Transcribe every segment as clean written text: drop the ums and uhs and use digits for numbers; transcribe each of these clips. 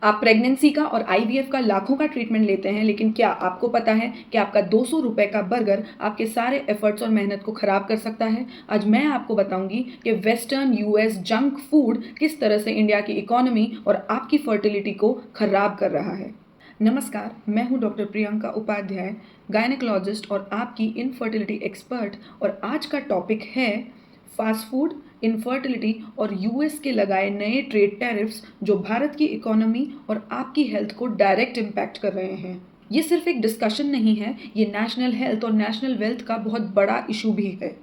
आप प्रेगनेंसी का और आईवीएफ का लाखों का ट्रीटमेंट लेते हैं, लेकिन क्या आपको पता है कि आपका 200 रुपए का बर्गर आपके सारे एफर्ट्स और मेहनत को खराब कर सकता है। आज मैं आपको बताऊंगी कि वेस्टर्न यूएस जंक फूड किस तरह से इंडिया की इकोनॉमी और आपकी फर्टिलिटी को खराब कर रहा है। नमस्कार, मैं हूं डॉक्टर प्रियंका उपाध्याय, गायनेकोलॉजिस्ट और आपकी इनफर्टिलिटी एक्सपर्ट। और आज का टॉपिक है फास्ट फूड, इनफर्टिलिटी और यूएस के लगाए नए ट्रेड टैरिफ्स जो भारत की इकोनॉमी और आपकी हेल्थ को डायरेक्ट इम्पैक्ट कर रहे हैं। ये सिर्फ एक डिस्कशन नहीं है, ये नेशनल हेल्थ और नेशनल वेल्थ का बहुत बड़ा इशू भी है।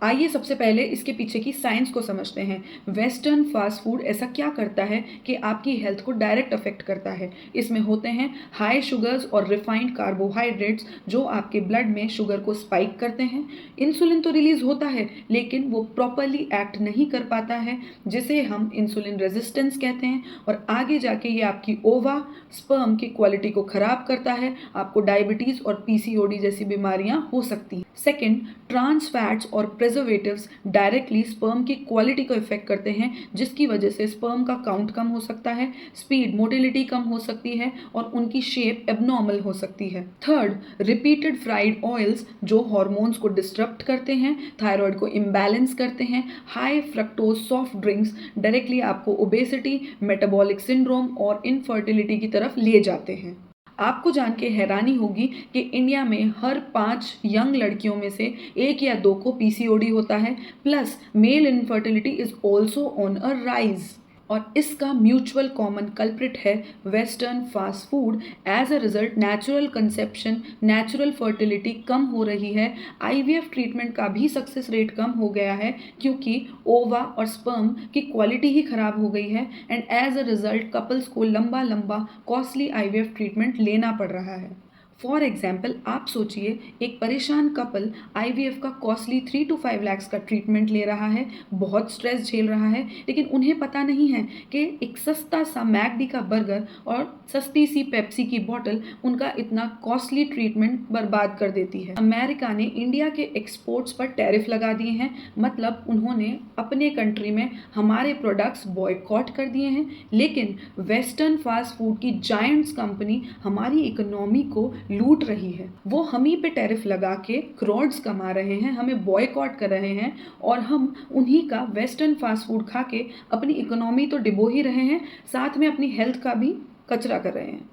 आइए सबसे पहले इसके पीछे की साइंस को समझते हैं। वेस्टर्न फास्ट फूड ऐसा क्या करता है कि आपकी हेल्थ को डायरेक्ट अफेक्ट करता है। इसमें होते हैं हाई शुगर्स और रिफाइंड कार्बोहाइड्रेट्स जो आपके ब्लड में शुगर को स्पाइक करते हैं। इंसुलिन तो रिलीज होता है, लेकिन वो प्रॉपरली एक्ट नहीं कर पाता है, जिसे हम इंसुलिन रेजिस्टेंस कहते हैं। और आगे जाके ये आपकी ओवा स्पर्म की क्वालिटी को खराब करता है। आपको डायबिटीज और पीसीओडी जैसी बीमारियां हो सकती हैं। सेकेंड, ट्रांस फैट्स और प्रिजर्वेटिव्स डायरेक्टली स्पर्म की क्वालिटी को इफेक्ट करते हैं, जिसकी वजह से स्पर्म का काउंट कम हो सकता है, स्पीड मोटिलिटी कम हो सकती है और उनकी शेप एबनॉर्मल हो सकती है। थर्ड, रिपीटेड फ्राइड ऑयल्स जो हार्मोन्स को डिस्टर्ब करते हैं, थायराइड को इम्बैलेंस करते हैं। High fructose soft drinks directly आपको ओबेसिटी, मेटाबॉलिक सिंड्रोम और इनफर्टिलिटी की तरफ ले जाते हैं। आपको जान के हैरानी होगी कि इंडिया में हर 5 यंग लड़कियों में से 1 या 2 को पीसीओडी होता है। Plus male infertility is also on a rise. और इसका म्यूचुअल कॉमन कल्प्रिट है western fast food. As a result natural conception, natural fertility कम हो रही है। आईवीएफ ट्रीटमेंट का भी सक्सेस रेट कम हो गया है, क्योंकि ओवा और स्पर्म की क्वालिटी ही खराब हो गई है। And as a result couples को लंबा लंबा कॉस्टली आईवीएफ ट्रीटमेंट लेना पड़ रहा है। फॉर एग्जाम्पल, आप सोचिए एक परेशान कपल आईवीएफ का कॉस्टली 3 to 5 लाख का ट्रीटमेंट ले रहा है, बहुत स्ट्रेस झेल रहा है, लेकिन उन्हें पता नहीं है कि एक सस्ता सा मैकडी का बर्गर और सस्ती सी पेप्सी की बॉटल उनका इतना कॉस्टली ट्रीटमेंट बर्बाद कर देती है। अमेरिका ने इंडिया के एक्सपोर्ट्स पर टैरिफ लगा दिए हैं, मतलब उन्होंने अपने कंट्री में हमारे प्रोडक्ट्स बॉयकॉट कर दिए हैं। लेकिन वेस्टर्न फास्ट फूड की जायंट्स कंपनी हमारी इकोनॉमी को लूट रही है। वो हम ही पे टैरिफ लगा के करोड्स कमा रहे हैं, हमें बॉयकॉट कर रहे हैं, और हम उन्हीं का वेस्टर्न फास्ट फूड खा के अपनी इकोनॉमी तो डिबो ही रहे हैं, साथ में अपनी हेल्थ का भी कचरा कर रहे हैं।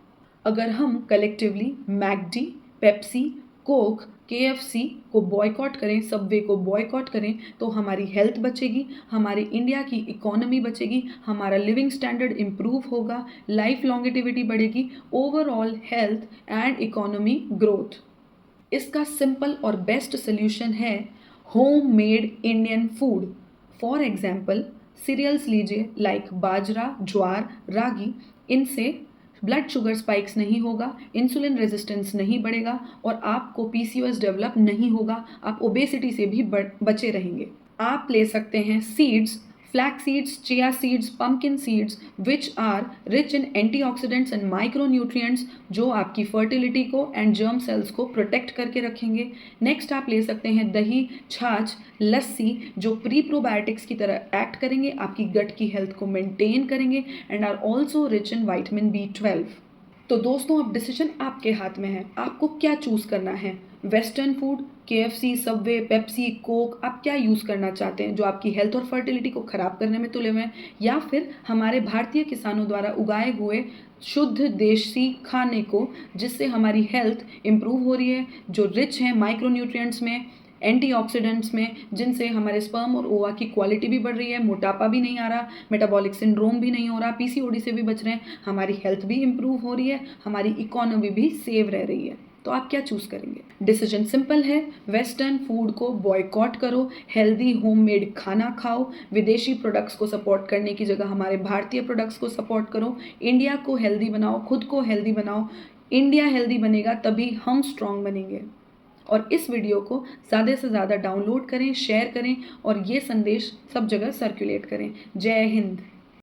अगर हम collectively McD, Pepsi, Coke, KFC को बॉयकॉट करें, सबवे को बॉयकॉट करें, तो हमारी हेल्थ बचेगी, हमारी इंडिया की इकोनॉमी बचेगी, हमारा लिविंग स्टैंडर्ड इम्प्रूव होगा, लाइफ लॉन्गेटिविटी बढ़ेगी, overall health and economy growth. इसका सिंपल और बेस्ट सोल्यूशन है home made Indian food. For example, cereals लीजिए लाइक बाजरा, ज्वार, रागी। इनसे ब्लड शुगर स्पाइक्स नहीं होगा, इंसुलिन रेजिस्टेंस नहीं बढ़ेगा और आपको पीसीओएस डेवलप नहीं होगा। आप ओबेसिटी से भी बचे रहेंगे। आप ले सकते हैं seeds, flax seeds, chia seeds, pumpkin seeds, which are rich in antioxidants and micronutrients, जो आपकी फर्टिलिटी को एंड जर्म सेल्स को प्रोटेक्ट करके रखेंगे। नेक्स्ट आप ले सकते हैं दही, छाछ, लस्सी, जो प्री प्रोबायोटिक्स की तरह एक्ट करेंगे, आपकी गट की हेल्थ को मेंटेन करेंगे and are also rich in vitamin B12। तो दोस्तों, अब डिसीजन आपके हाथ में है, आपको क्या चूज करना है। Western food, KFC, Subway, Pepsi, Coke, आप क्या यूज़ करना चाहते हैं जो आपकी हेल्थ और फर्टिलिटी को ख़राब करने में तुले हुए हैं, या फिर हमारे भारतीय किसानों द्वारा उगाए हुए शुद्ध देसी खाने को, जिससे हमारी हेल्थ इम्प्रूव हो रही है, जो रिच है माइक्रोन्यूट्रिएंट्स में, एंटीऑक्सीडेंट्स में, जिनसे हमारे स्पर्म और ओवा की क्वालिटी भी बढ़ रही है, मोटापा भी नहीं आ रहा, मेटाबॉलिक सिंड्रोम भी नहीं हो रहा, पीसीओडी से भी बच रहे हैं, हमारी हेल्थ भी इम्प्रूव हो रही है, हमारी इकोनॉमी भी सेव रह रही है। तो आप क्या चूज करेंगे? डिसीजन सिंपल है, वेस्टर्न फूड को बॉयकॉट करो, हेल्दी होममेड खाना खाओ, विदेशी प्रोडक्ट्स को सपोर्ट करने की जगह हमारे भारतीय प्रोडक्ट्स को सपोर्ट करो, इंडिया को हेल्दी बनाओ, खुद को हेल्दी बनाओ। इंडिया हेल्दी बनेगा तभी हम स्ट्रांग बनेंगे। और इस वीडियो को ज़्यादा से ज़्यादा डाउनलोड करें, शेयर करें और ये संदेश सब जगह सर्कुलेट करें। जय हिंद।